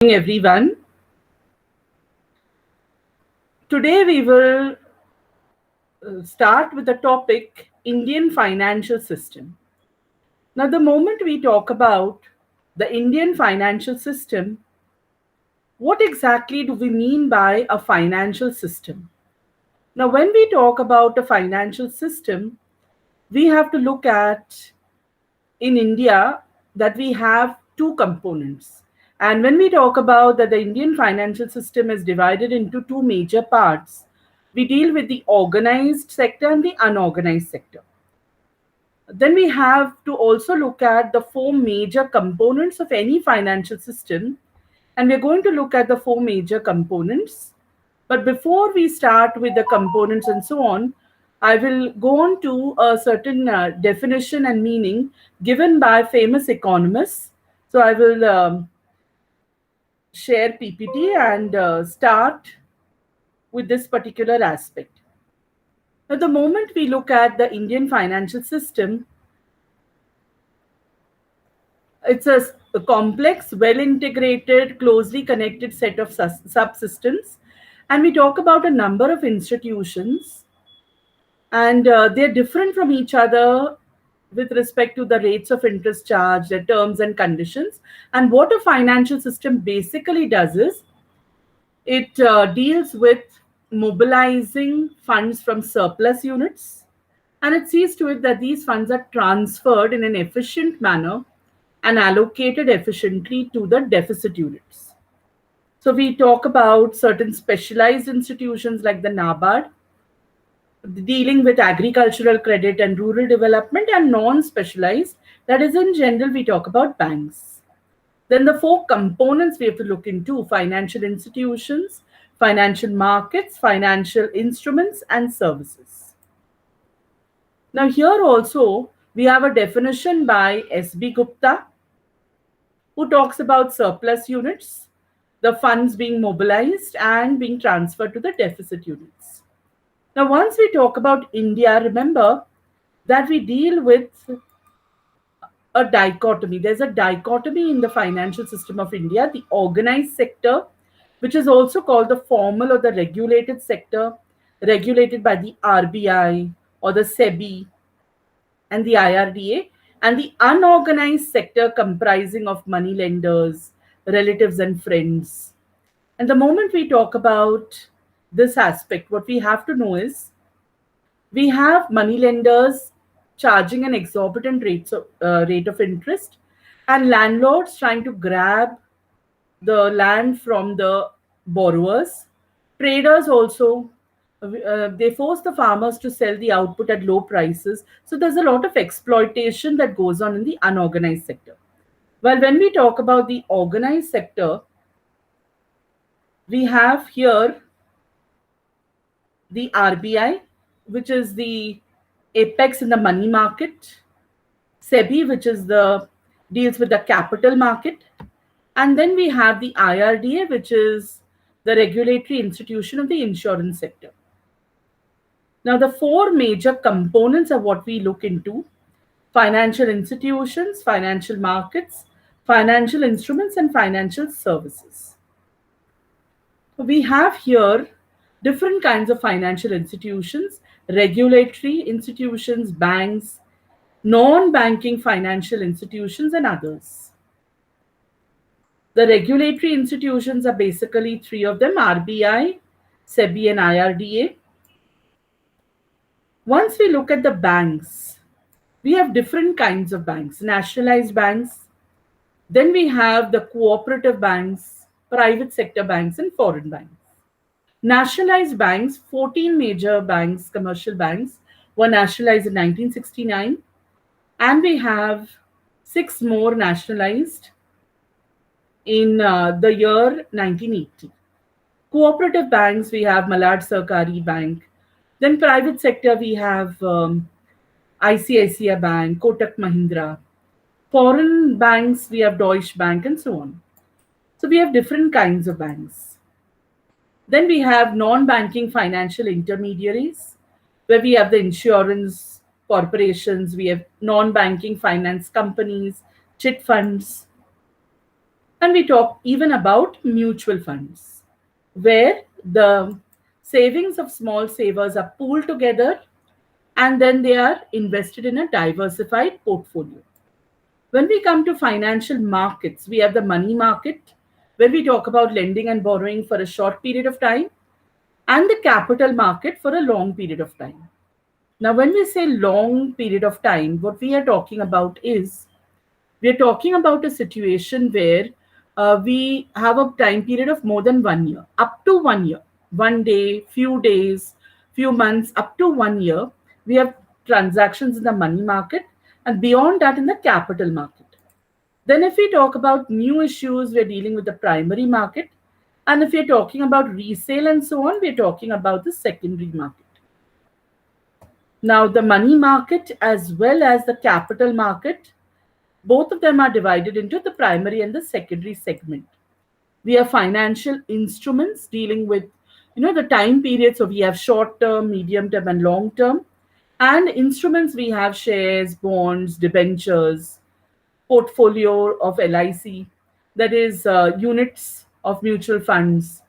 Everyone. Today we will start with the topic Indian financial system. Now, the moment we talk about the Indian financial system, what exactly do we mean by a financial system? Now, when we talk about a financial system, we have to look at in India that we have two components. And when we talk about that the Indian financial system is divided into two major parts, we deal with the organized sector and the unorganized sector. Then we have to also look at the four major components of any financial system. And we're going to look at the four major components. But before we start with the components and so on, I will go on to a certain definition and meaning given by famous economists. So I will share PPT and start with this particular aspect. Now, the moment we look at the Indian financial system, it's a complex, well integrated, closely connected set of subsystems. And we talk about a number of institutions, and they're different from each other with respect to the rates of interest charged, the terms and conditions. And what a financial system basically does is it deals with mobilizing funds from surplus units, and it sees to it that these funds are transferred in an efficient manner and allocated efficiently to the deficit units. So we talk about certain specialized institutions like the NABARD, dealing with agricultural credit and rural development, and non-specialized, that is in general we talk about banks. Then the four components we have to look into: financial institutions, financial markets, financial instruments, and services. Now here also we have a definition by SB Gupta, who talks about surplus units, the funds being mobilized and being transferred to the deficit units. Now, once we talk about India, remember that we deal with a dichotomy. There's a dichotomy in the financial system of India: the organized sector, which is also called the formal or the regulated sector, regulated by the RBI or the SEBI and the IRDA, and the unorganized sector comprising of money lenders, relatives, and friends. And the moment we talk about this aspect, what we have to know is we have money lenders charging an exorbitant rate of interest, and landlords trying to grab the land from the borrowers. Traders also, they force the farmers to sell the output at low prices. So there's a lot of exploitation that goes on in the unorganized sector. Well, when we talk about the organized sector, we have here the RBI, which is the apex in the money market; SEBI, which is the deals with the capital market; and then we have the IRDA, which is the regulatory institution of the insurance sector. Now, the four major components of what we look into: financial institutions, financial markets, financial instruments, and financial services. We have here different kinds of financial institutions: regulatory institutions, banks, non banking financial institutions, and others. The regulatory institutions are basically three of them: RBI, SEBI, and IRDA. Once we look at the banks, we have different kinds of banks: nationalized banks, then we have the cooperative banks, private sector banks, and foreign banks. Nationalized banks, 14 major banks, commercial banks, were nationalized in 1969, and we have six more nationalized in the year 1980. Cooperative banks, we have Malad Sahkari Bank. Then private sector, we have ICICI Bank, Kotak Mahindra. Foreign banks, we have Deutsche Bank, and so on. So we have different kinds of banks. Then we have non-banking financial intermediaries, where we have the insurance corporations, we have non-banking finance companies, chit funds. And we talk even about mutual funds, where the savings of small savers are pooled together and then they are invested in a diversified portfolio. When we come to financial markets, we have the money market, where we talk about lending and borrowing for a short period of time, and the capital market for a long period of time. Now, when we say long period of time, what we are talking about is we are talking about a situation where we have a time period of more than 1 year, up to 1 year, 1 day, few days, few months, up to 1 year. We have transactions in the money market, and beyond that, in the capital market. Then, if we talk about new issues, we're dealing with the primary market. And if we're talking about resale and so on, we're talking about the secondary market. Now, the money market as well as the capital market, both of them are divided into the primary and the secondary segment. We have financial instruments dealing with, the time period. So we have short term, medium term, and long term. And instruments, we have shares, bonds, debentures, portfolio of LIC, that is units of mutual funds.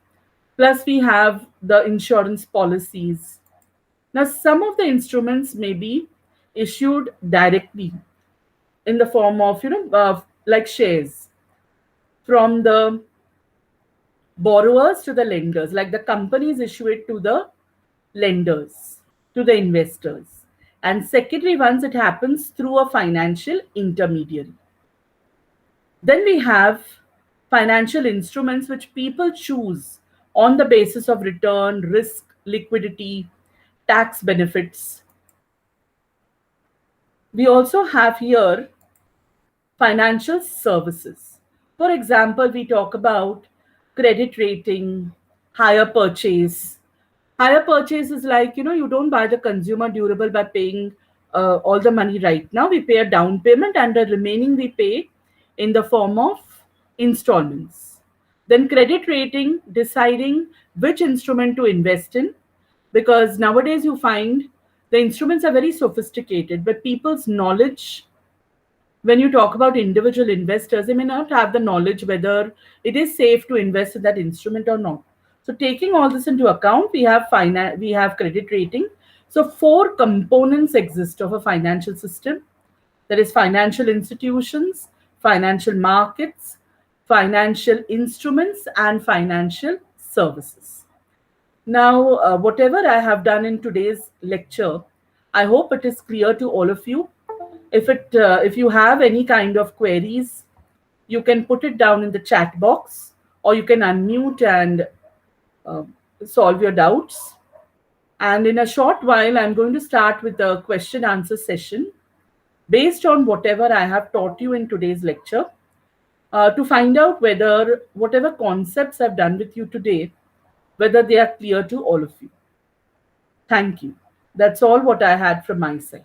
Plus, we have the insurance policies. Now, some of the instruments may be issued directly in the form of, like shares from the borrowers to the lenders, like the companies issue it to the lenders, to the investors. And secondary ones, it happens through a financial intermediary. Then we have financial instruments which people choose on the basis of return, risk, liquidity, tax benefits. We also have here financial services. For example, we talk about credit rating, hire purchase. Hire purchase is like, you don't buy the consumer durable by paying all the money right now. We pay a down payment and the remaining we pay in the form of installments. Then credit rating, deciding which instrument to invest in, because nowadays you find the instruments are very sophisticated, but people's knowledge, when you talk about individual investors, they may not have the knowledge whether it is safe to invest in that instrument or not. So, taking all this into account, we have credit rating. So, four components exist of a financial system. There is financial institutions, financial markets, financial instruments, and financial services. Now, whatever I have done in today's lecture, I hope it is clear to all of you. If you have any kind of queries, you can put it down in the chat box, or you can unmute and uh, solve your doubts. And in a short while, I'm going to start with the question answer session based on whatever I have taught you in today's lecture, to find out whether whatever concepts I've done with you today, whether they are clear to all of you. Thank you. That's all what I had from my side.